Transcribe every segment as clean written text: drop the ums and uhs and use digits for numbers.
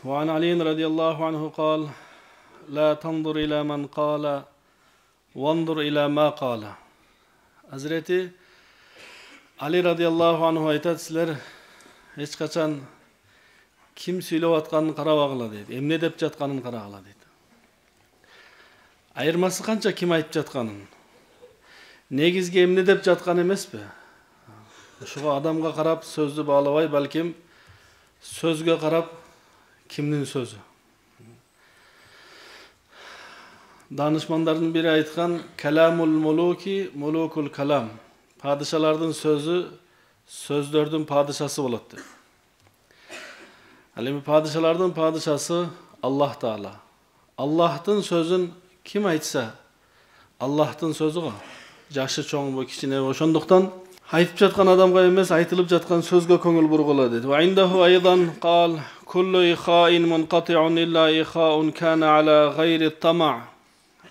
وعن علي رضي الله عنه قال لا تنظر إلى من قال وانظر إلى ما قال. Hazreti Ali radıyallahu anhu aytат, sizler hiç kaçan kim söylep atkanын карабагыла дейт, эмне деп жатканын карагыла дейт. Айырмасы канча ким айтып жатканын. Негизги эмне деп жаткан эмеспи? Ушуга адамга карап сөздү баалабай, балким сөзгө карап кимдин сөзү. Danışmanların biri aytkan kalamul muluki mulukul kalam. Padişalardın sözü sözlördün padişası bolot deyip. Halimi padişalardın padişası Allah Taala. Allah'tın sözün kim aytsa Allah'tın sözü o. Jaşı çoң bu kichine oşonduktan aytып жаткан адамга эмес, айтылып жаткан сөзгө көңүл бургула dedi. Wa indahu aydan qal kullu ikha'in munqati'un illa ikha'un kana ala ghayri tama'.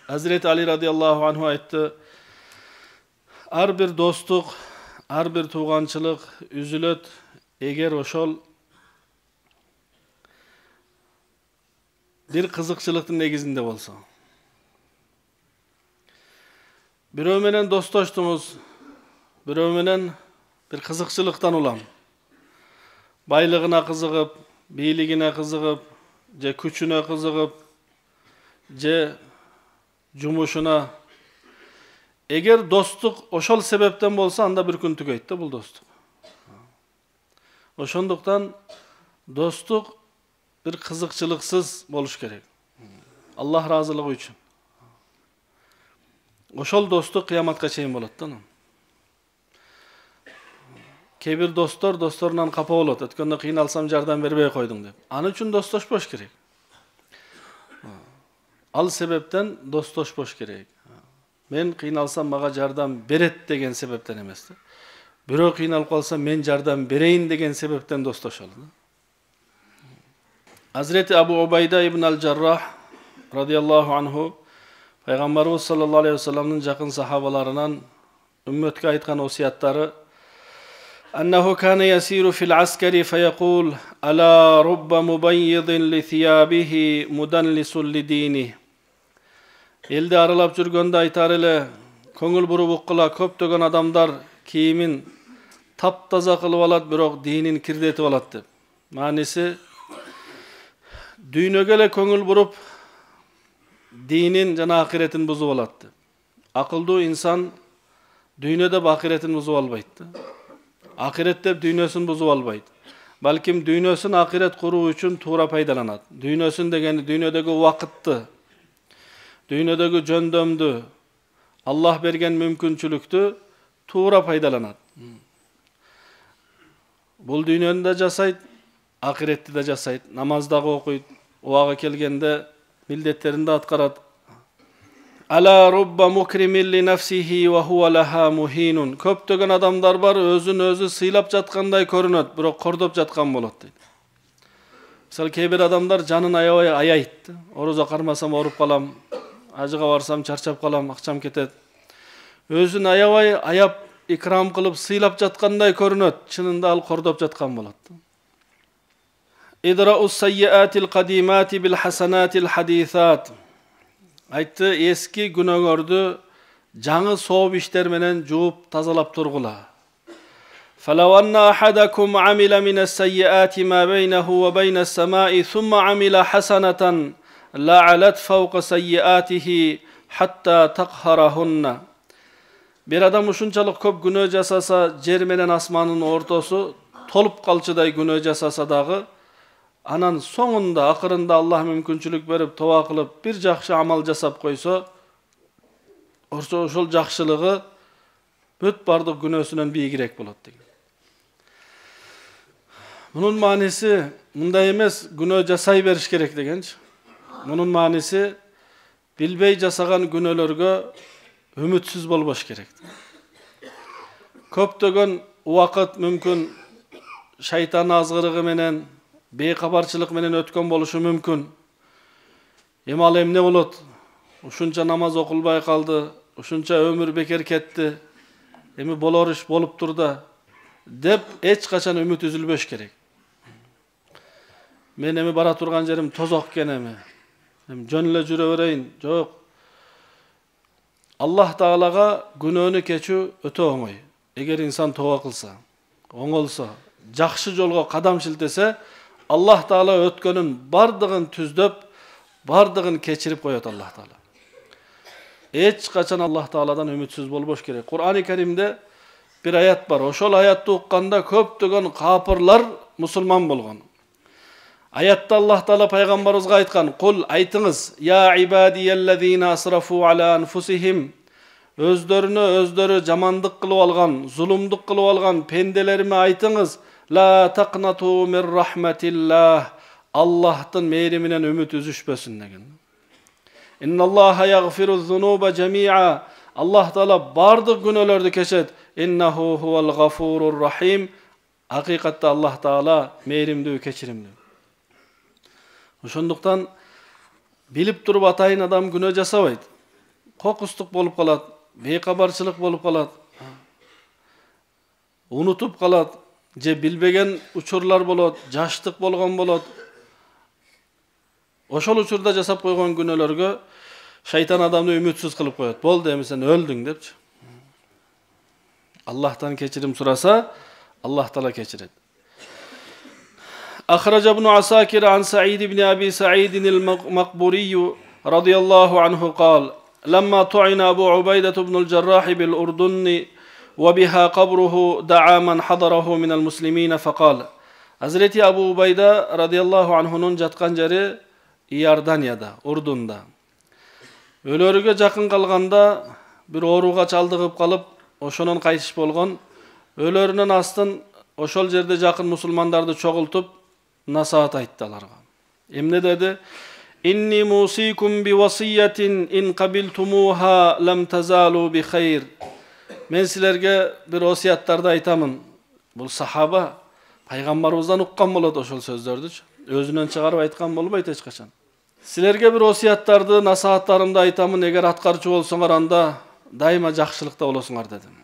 Hazreti Ali radıyallahu anhu aytты. Ar bir dostluk, ar bir tuğançılık üzülöt eger oşol bir kızıkçılıktın negizinde bolsa. Birөө менен dostoştumuz, birөө менен bir kızıkçılıktan ulam. Baylığına kızıgıp, biyiligine kızıgıp, je küçüne kızıgıp, je jumuşuna. Eger dostluk oşol sebepten bolsa, anda bir gün tügeyt da bul dostluk. Oşonduktan dostluk bir kızıkçılıksız boluş gerek. Allah razılığı üçün. Oşol dostluk kıyamatga çeyin bolot da. Kebir dostlarından kapa bolot. Ötkönde kıyınalsam jardan berbey koydum dep. Anı üçün dostoşboş gerek. Al sebepten dostoşboş gerek. Men kıyınalsam maga jardan beret degen sebepten emesti. Birөө kıyınalıp kalsa men jardan bereyin degen sebepten dostoşalım. Hazreti Abu Ubayda ibn al-Jarrah radıyallahu anhu Peygamberimiz sallallahu aleyhi ve sellem'nin jakın sahabalarından ümmetke aytkan osiyatları annahu kana yasiru fil askari feyaqul ala rubba mubayyidin li thiyabihi mudanlisul li dini. Elde aralap жүргөндө aytar ele, көңүл буруп уккула көптөгөн адамдар кийимин таптаза кылып алат, бирок динин кирдетип алат деп. Маанisi дүйнөгө эле көңүл буруп dinin жана ахиретин бузуп алат деп. Акылдуу инсан дүйнөдө ахиретин бузуп албайт. Ахирет деп дүйнөсүн бузуп албайт. Балким дүйнөсүн ахирет куруу үчүн туура пайдаланат. Дүйнөсүн дегени дүйнөдөгү убакытты, dünydagi жөндөмдү, Allah bergen мүмкүнчүлүктү туура пайдаланат. Бул дүйнөнү да жасайт, ахиретти да жасайт. Намаздагы окуйт, убагы келгенде милдеттерин да аткарат. Ala rubba mukrimin li nafsihi wa huwa laha muhinun. Көптөгөн адамдар бар, өзүн өзү сыйлап жаткандай көрүнөт, бирок кордоп жаткан болот дейт. Мисалы кейбир адамдар жанын аябай аяйт. Орозо кармасам оруп калам, ажыга барсам чарчап калам, акчам кетет. Өзүн аябай аяп, икрам кылып, сыйлап жаткандай көрүнөт, чынында ал кордоп жаткан болот. Идраус сайyiatil qadimati bil hasanatil hadithat. Айтты, eski günöңөрдү жаңы сооп иштер менен жууп тазалап тургула. فلو أن أحدكم عمل من السيئات ما بينه وبين السماء ثم عمل حسنة لعلت فوق سيئاته حتى تقهرهن. Bir adam ушунчалык көп күнөө жасаса, жер менен асманын ортосу толуп калчыдай күнөө жасаса дагы, анан соңунда, акырында Аллах мүмкүнчүлүк берип, тоба кылып, бир жакшы амал жасап койсо, ошол жакшылыгы бүт бардык күнөөсүнөн бийигирээк болот деген. Bunun manisi munda emes, günөө жасай бериш керек дегенчи. Bunun manisi билбей жасаган күнөөлөргө үмүтсүз болбош керек. Көптөгөн убакыт мүмкүн шайтан азгырыгы менен, бейкабарчылык менен өткөн болушу мүмкүн. Эми ал эмне болот? Ушунча намаз окулбай калды, ушунча өмүр бекер кетти. Эми болор иш болуп турда деп эч качан үмүт үзүлбөш керек. мен эми бара турган жерим тозок экен эми жөн эле жүрө берейин. Жок. Аллах Таалага күнөөнү кечүү өтө оңой. Эгер инсан тооба кылса, оңолсо, жакшы жолго кадам шилтесе, Аллах Таала өткөнүн бардыгын түздөп, бардыгын кечирип коет Аллах Таала. Эч качан Аллах Тааладан үмүтсүз болбош керек. Кур'ан-ы Каримде bir ayat бар. Ошол аятты укканда көптөгөн капырлар мусулман болгон. Аятта Аллах Таала пайгамбарыбызга айткан: "Кул айтыңыз, я ибадияллазина асрафу ала анфусихим." Өздөрүнө өздөрү жамандык кылып алган, зулумдук кылып алган пенделериме айтыңыз: "Ла тaqnatu min rahmatillah." Аллахтын мээриминен үмүт үзүшпөсүн деген. Инналлаха ягфиру зунуба жамиа. Аллах Таала бардык күнөөлөрдү кечет. Иннаху хувал гафурур рахим. Акыйкатта Аллах Таала мээримдүү, кечиримдүү. Ошондуктан билип туруп атайын адам күнөө жасабайт. Кокустук болуп калат, бейкабарчылык болуп калат, унутуп калат, же билбеген учурлар болот, жаштык болгон болот. Ошол учурда жасап койгон күнөөлөргө шайтан адамды үмүтсүз кылып коет. Болду, эми сен өлдүң депчи. Аллахтан кечирим сураса, Аллах Таала кечирет. أخرج ابن عساكر عن سعيد بن أبي سعيد المقبوري رضي الله عنه قال: لما طعن أبو عبيدة بن الجراح بالأردن وبها قبره دعا من حضره من المسلمين فقال: Hazreti Abu Ubayda radıyallahu anh'unun жаткан жери Иорданияда, Урдунда. Өлөрүгө жакын калганда бир ооруга чалдыгып калып, ошонун кайтыш болгон. Өлөрүнүн астын ошол жерде жакын мусулмандарды чогултуп насаат айтты аларга. Эмне деди? Inni musikum bi wasiyatin in qabiltumuha lam tazalu bi khair. Men sizlerge bir wasiyatlarda aytamın. Bul sahaba Peygamberimizden ukkan bolot ошол сөздөрдү. Өзүнөн чыгарып айткан болбойт эч качан. Силерге bir wasiyаттарды, насааттарымды айтамын, эгер аткарчу болсоңор анда дайыма жакшылыкта болосуңар дедим.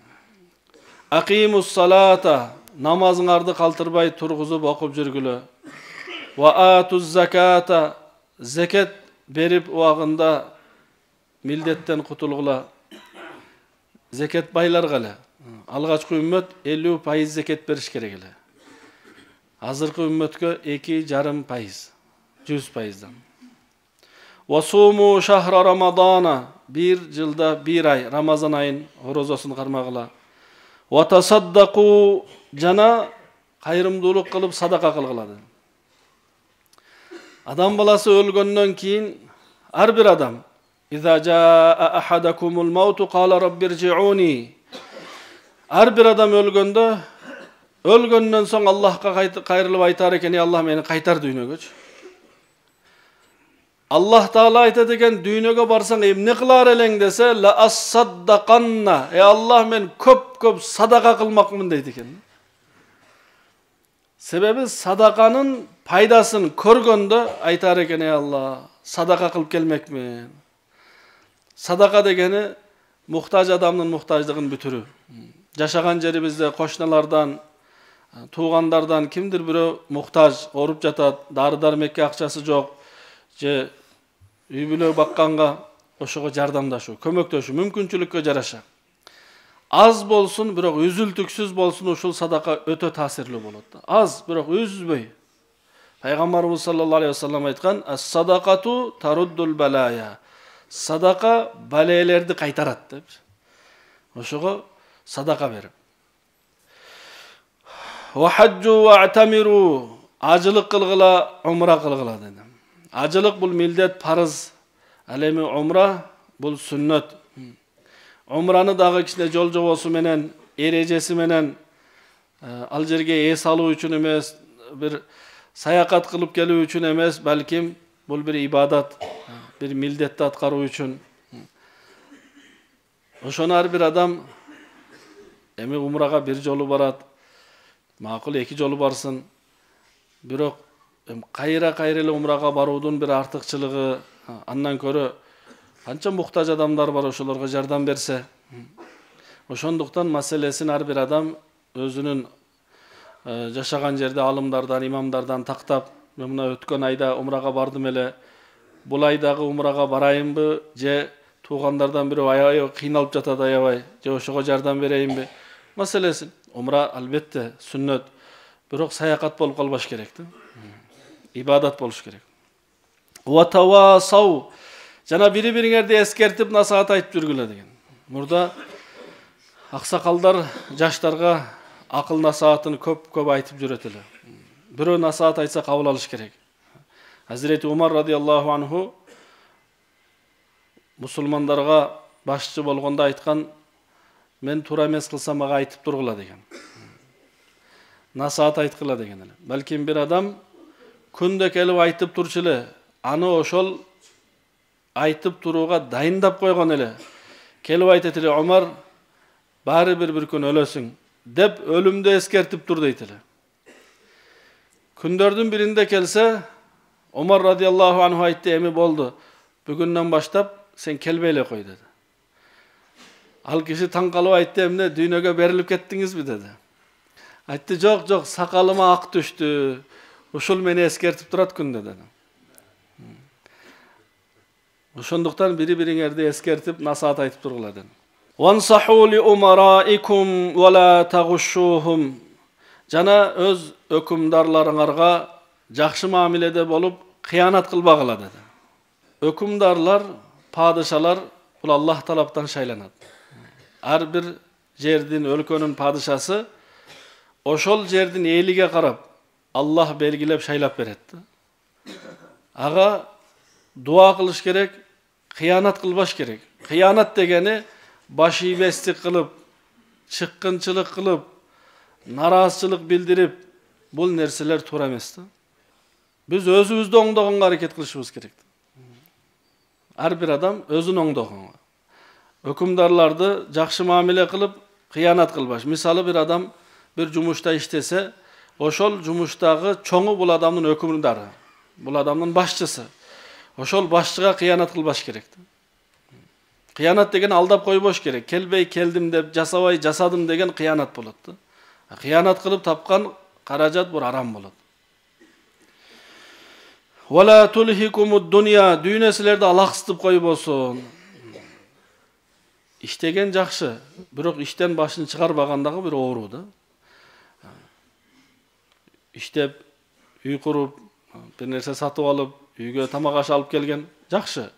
Aqimус salata, намазыңарды калтырбай тургузуп окуп жүргүлө. Wa atuz zakata, зекет берип убагында милдеттен кутулгула. Зекет байларга эле. Алгачкы үммөт 50% зекет бериш керек эле. Азыркы үммөткө 2,5%, 100%дан. Wasуmu шахра рамадана, bir жылда 1 ай, Рамазан айын орозосун кармагыла. Wa tasaddaqu, жана кайрымдуулук кылып садака кылгыла. Адам баласы өлгөндөн кийин ар бир адам "Иза жаа ахадакумул мауту кала раббиржиуни." Ар бир адам өлгөндөн соң Аллахка кайрылып айтар экен: "Аллах, мени кайтар дүйнөгөчү." Аллах Таала айтат экен: "Дүйнөгө барсаң эмне кылар элең?" десе: "Ла ассаддаканна." Аллах, мен көп садака кылмакмын дейт экен. Себеби садаканын пайдасын көргөндө айтар экен: "Аллах, садака кылып келмекмин." Садака дегени муктаж адамдын муктаждыгын бүтүрүү. Жашаган жерибизде кошуналардан, туугандардан кимдир бирөө муктаж, ооруп жатат, дары-дармекке акчасы жок, же үй бүлө бакканга ошого жардамдашуу, көмөктөшүү, мүмкүнчүлүккө жараша. Az bolsun, бирок үзүлтүксүз болсун, ушул садака өтө таасирлүү болот. Az, бирок үзбөй. Пайгамбарыбыз саллаллаху алейхи ва саллям айткан: "Ас-садакату таруддул балая." Садака балелерди кайтарат деп. Ошого садака берип. Ва хаджу ва атамиру, ажылык кылгыла, умра кылгыла деди. Ажылык бул милдет, парыз. Ал эми умра бул сүннөт. Умраны дагы кичине жол жобосу менен, эрежеси менен, ал жерге эс алуу үчүн эмес, бир саякат кылып келүү үчүн эмес, балким бул бир ибадат, бир милдетти аткаруу үчүн. Ошону ар бир адам эми умрага бир жолу барат, макул 2 жолу барсын. Бирок кайра эле умрага баруудун бир артыкчылыгы, андан көрө канча муктаж адамдар бар, ошолорго жардам берсе. Ошондуктан маселесин ар бир адам өзүнүн жашаган жерде алымдардан, имамдардан тактап, Мен мына өткөн айда умрага бардым эле. Бул айдагы умрага барайынбы, же туугандардан бирөө аябай кыйналып жатат аябай, же ошого жардам берейинби? Маселеси умра албетте сүннөт, бирок саякат болуп калбаш керек да. Ибадат болуш керек. Ва тавасау, жана бири-бириңерди эскертип насаат айтып жүргүлө деген. Мурда аксакалдар жаштарга акыл насаатын көп айтып жүрөт эле. Бирөө насаат айтса кабыл алыш керек. Hazreti Umar radıyallahu anhu musulmanlarga başçı bolgonda aytkan, men тура эмес кылсам мага айтып тургула деген. Насаат айткыла деген эле. Балким бир адам күндө келип айтып турчу эле, аны ошол айтып турууга дайындап койгон эле. Келип айтат эле, Умар, баары бир күн өлөсүң деп өлүмдү эскертип тур дейт эле. Күндөрдүн биринде келсе, Umar radıyallahu anhu aytты, эми болду. Бүгүндөн баштап сен келбей эле кой деди. Ал киши таң калып айтты, эмне дүйнөгө берилип кеттиңизби деди. Айтты, жок, сакалыма ак түштү. Ушул мени эскертип турат күндө деди. Ошондуктан бири-бириңерди эскертип насаат айтып тургула деди. Вансаху ли умараикум ва ла тагушшухум. Жана өз өкүмдарларыңарга жакшы мамиледе болуп, кыянат кылбагыла деди. Өкүмдарлар, падышалар бул Аллах талаптан шайланат. Ар бир жердин, өлкөнүн падышасы ошол жердин элиге карап Аллах белгилеп шайлап берет. Ага дуа кылыш керек, кыянат кылбаш керек. Кыянат дегени баш ийбестик кылып, чыккынчылык кылып, нараазычылык билдирип, бул нерселер туура эмес. Biz özümüzde оңдогонго аракет кылышыбыз керек. Ар бир адам өзүн оңдогонго. Өкүмдарларды жакшы мамиле кылып, кыянат кылбаш. Мисалы бир адам бир жумушта иштесе, ошол жумуштагы чоңу бул адамдын өкүмдары, бул адамдын башчысы. Ошол башчыга кыянат кылбаш керек. Кыянат деген алдап койбош керек. Келбей келдим деп, жасабай жасадым деген кыянат болот. Кыянат кылып тапкан каражат бул арам болот. Вала тулхикумуд дуnya, дүйнөсүлөрдү алаксытып койбосун. Иштеген жакшы, бирок иштен башын чыгарбагандагы бир оору да. Иштеп, үй куруп, бир нерсе сатып алып, үйгө тамак аш алып келген жакшы.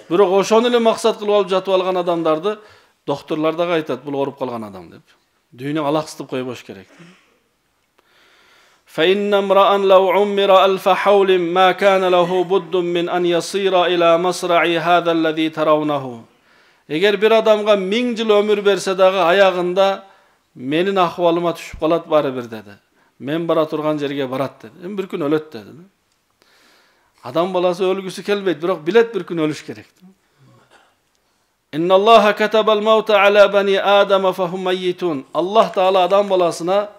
Бирок ошону эле максат кылып алып жатып алган адамдарды доктурлар дагы айтат, бул ооруп калган адам деп. Дүйнө алаксытып койбош керек. فإن امرأ لو عمر ألف حول ما كان له بد من أن يصير إلى مصرع هذا الذي ترونه. Эгер бир адамга 1000 жыл өмүр берсе дагы аягында менин акыбалыма түшүп калат бары бир деди. Мен бара турган жерге барат деди. Эми бир күн өлөт деди. Адам баласы өлгүсү келбейт, бирок билет бир күн өлүш керек. Инналлаха катабал маута ала бани адама фахум майитун. Аллах таала адам баласына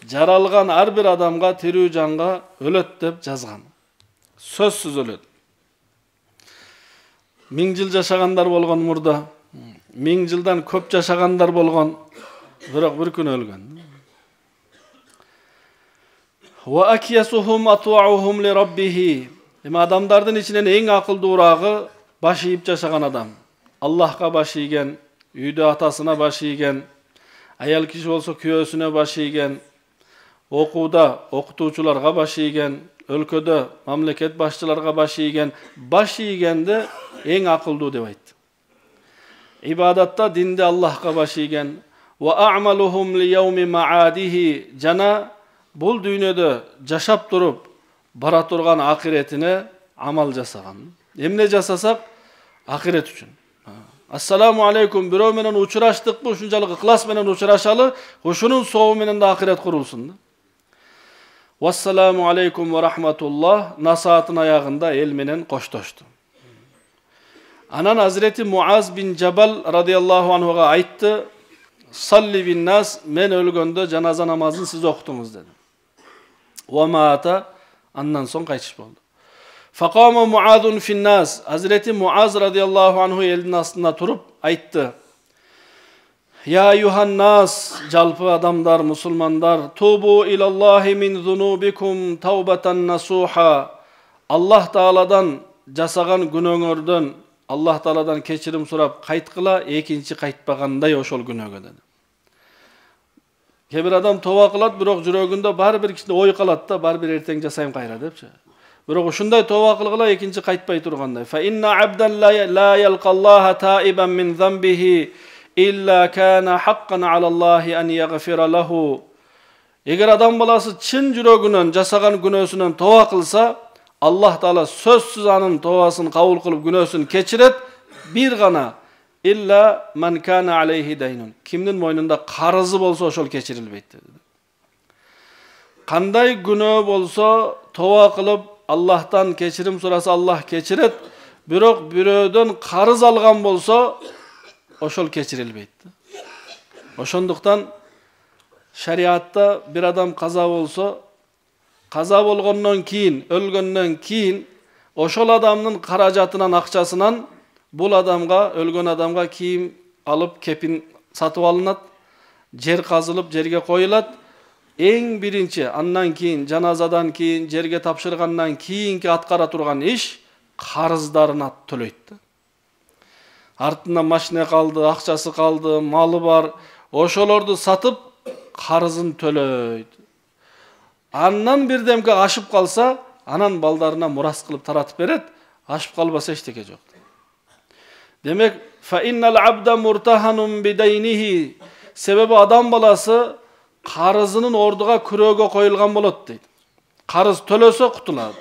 жаралган ар бир адамга, тирүү жанга өлөт деп жазган. Сөзсүз өлөт. 1000 жыл жашагандар болгон мурда, 1000 жылдан көп жашагандар болгон, бирок бир күн өлгөн. Ва акиясухум атваухум ли раббихи. Эми адамдардын ичинен эң акылдуурагы баш ийип жашаган адам. Аллахка баш ийген, үйдө атасына баш ийген, аял киши болсо күйөөсүнө баш ийген, окууда окутуучуларга баш ийген, өлкөдө мамлекет башчыларга баш ийген, баш ийгенде эң акылдуу деп айтты. Ибадатта, динде Аллахка баш ийген. Ва а'малухум ли яуми ма'адихи. Жана бул дүйнөдө жашап туруп бара турган акиретине амал жасаган. Эмне жасасак акирет үчүн. Ассаламу алейкум, бирөө менен учураштыкпы, ушунчалык ыклас менен учурашалы, ушунун сообу менен да акирет курулсун. Вассаламу алейкум ва рахматуллах, насаатын аягында эл менен коштошту. Анан Hazreti Muaz bin Jabal radıyallahu anhuга айтты, салли бин нас, мен өлгөндө жаназа намазын сиз окутуңуз деди. Ва маата, андан соң кайтыш болду. Факама Muazun fin nas, Hazreti Muaz radıyallahu anhu элдин астында туруп айтты, Ya yuhannas, жалпы адамдар, musulmanlar, tubu ilallahi min zunubikum taubatan nasuha. Allah Taala'dan жасаган күнөөңөрдөн Allah Taala'dan кечирим сурап кайткыла, экинчи кайтпагандай ошол күнөөгө dedi. Кээ бир адам тоба кылат, бирок жүрөгүндө бар бир кичине ой калат да, бар бир эртең жасайм кайра депчи. Бирок ушундай тоба кылгыла экинчи кайтпай тургандай. Fa inna abdan la yalqallaha taiban min zambihi illa kana haqqan ala Allahi an yaghfira lahu. Эгер адам баласы чын жүрөгүнөн жасаган күнөөсүнөн тоба кылса, Allah Taala sözsüz anın tovasını kabul kılıp günahsını keçiret, bir gana illa man kana aleyhi daynun. Kimnin moynunda karızı bolsa oşol keçirilbeydi. Kanday günah bolsa tova kılıp Allah'tan keçirim surası Allah keçiret, birok birödön karız algan bolsa oşol keçirilbeydi. Oşonduktan şeriatta bir adam kaza bolsa, kaza bolgondan keyin, ölgönden keyin oşol adamın karajatынан, akçasынан bul adamga, ölgön adamga kiyim alıp kepin satıp alınat, jer kazılıp jerge koyulat. En birinci, andan keyin, janazadan keyin, jerge tapşırgandan keyinki atkara turgan iş karızdarına төлөйт. Артынан машина kaldı, akçası kaldı, malı var. Oşolordu satıp karızın төлөйт. Andan bir demke aşıp kalsa, anan baldarına muras kılıp taratıp beret, aşıp kalbasa eşteke yok. Demek, فَاِنَّ الْعَبْدَ مُرْتَحَنٌ بِدَيْنِهِ. Sebebi adam balası karızının orduğa küröge koyulgan bolot deydi. Karız төлösö kutuladı.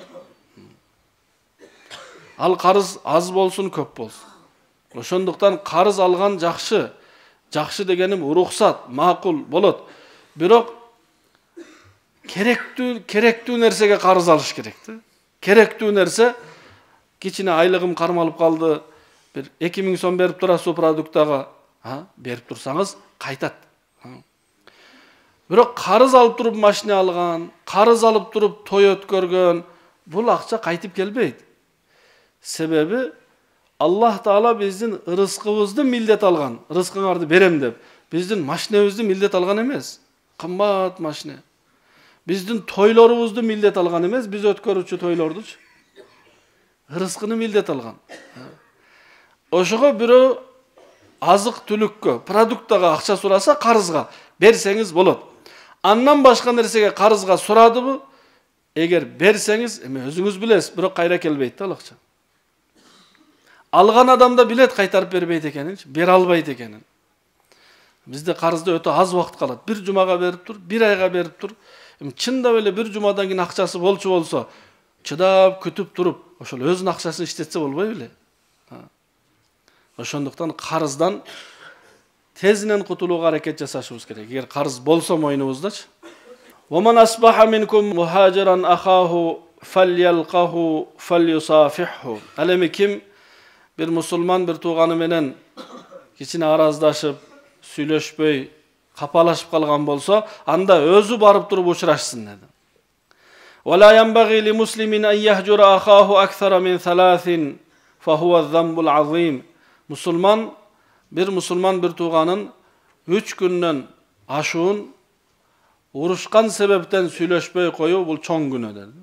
Al karız az bolsun, köp bolsun. Oşonduktan karız algan jakşı. Jakşı degenim ruhsat, makul bolot. Birok керектүү нерсеге карыз алыш керекти. Керектүү нерсе, кичине айлыгым кармалып калды, бир 2000 сом берип турасыз продуктага, берип турсаңыз кайтат. Бирок карыз алып туруп машина алган, карыз алып туруп той өткөргөн, бул акча кайтып келбейт. Себеби Allah Taala биздин рызкыбызды милдет алган, рызкыңарды берем деп. Биздин машинабызды милдет алган эмес. Кымбат машина. Биздин тойлорубузду милдет алган эмес, биз өткөрүүчү тойлордучу. Рызкыны милдет алган. Ошого бирөө азык түлүккө, продуктага акча сураса, карызга берсеңиз болот. Андан башка нерсеге карызга сурадыбы? Эгер берсеңиз, эми өзүңүз билесиз, бирок кайра келбейт да ал акча. Алган адам да билет кайтарып бербейт экенин, бере албайт экенин. Бизде карызды өтө аз убакыт калат. Бир жумага берип тур, бир айга берип тур. Чындап эле бир жумадан кийин акчасы болчу болсо, чыдап күтүп туруп, ошол өзүнүн акчасын иштетсе болбой беле? Ошондуктан карыздан тезинен кутулууга аракет жасашыбыз керек. Эгер карыз болсо мойнубуздачы. وَمَنْ أَصْبَحَ مِنْكُمْ مُهَاجِرًا أَخَاهُ فَلْيَلْقَهُ فَلْيُصَافِحْهُ. Ал эми ким bir musulman bir tuğanı menen kичине араздашып, сүйлөшпөй, капалашып калган болсо, анда өзү барып туруп учурашсын dedi. وَلَا يَنْبَغِي لِمُسْلِمٍ أَنْ يَهْجُرَ أَخَاهُ أَكْثَرَ مِنْ ثَلَاثٍ فَهُوَ الذَّنْبُ الْعَظِيمُ. Musulman bir tuğanın 3 günden aşuğun uruşkan sebepten süйлөшпөй koyu bul çoğun günü dedi.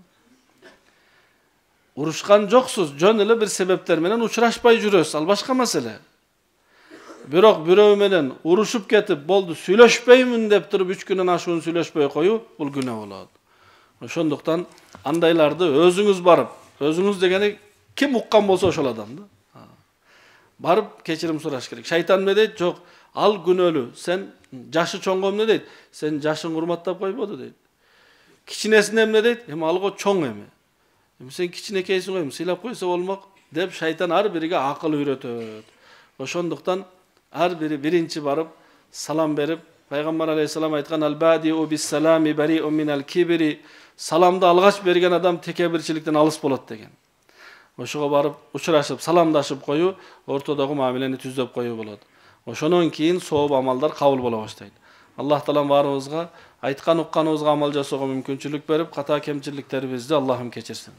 Uruşkan joksuz, jön ele bir sebepler menen uçuraşpay жүрөсүz, al başka mesele. Birok birөө menen uruşup ketip boldu, süйлөшпөймүн деп туруp 3 günden aşuğun süйлөшпөй koyu bul günü bolot. Ошондуктан андайларды өзүңүз барып, өзүңүз дегени ким уккан болсо ошол адамды барып кечирим сураш керек. Шайтан эмне дейт? Жок, ал күнөөлүү. Сен жашы чоңго эмне дейт? Сен жашың урматтап койбоду дейт. Кичинесине эмне дейт? Эми алго чоң эми. Эми сен кичинекейсиң го, сыйлап койсо болмок деп шайтан ар бириге акыл үйрөтөт. Ошондуктан ар бири биринчи барып салам берип, Пайгамбар алейхиссалам айткан ал-бадиу бис-салами бариун минал кибри. Salamda algaç bergen adam tekebirçilikten alыс болот деген. Ошого барып, учурашып, саламдашып коюу, ортодогу мамилени түздөп коюу болот. Ошонон кийин сооп амалдар кабыл боло баштайт. Аллах Таалам баарыбызга айткан укканыбызга амал жасоого мүмкүнчүлүк берип, ката кемчиликтерибизди Аллахым кечирсин.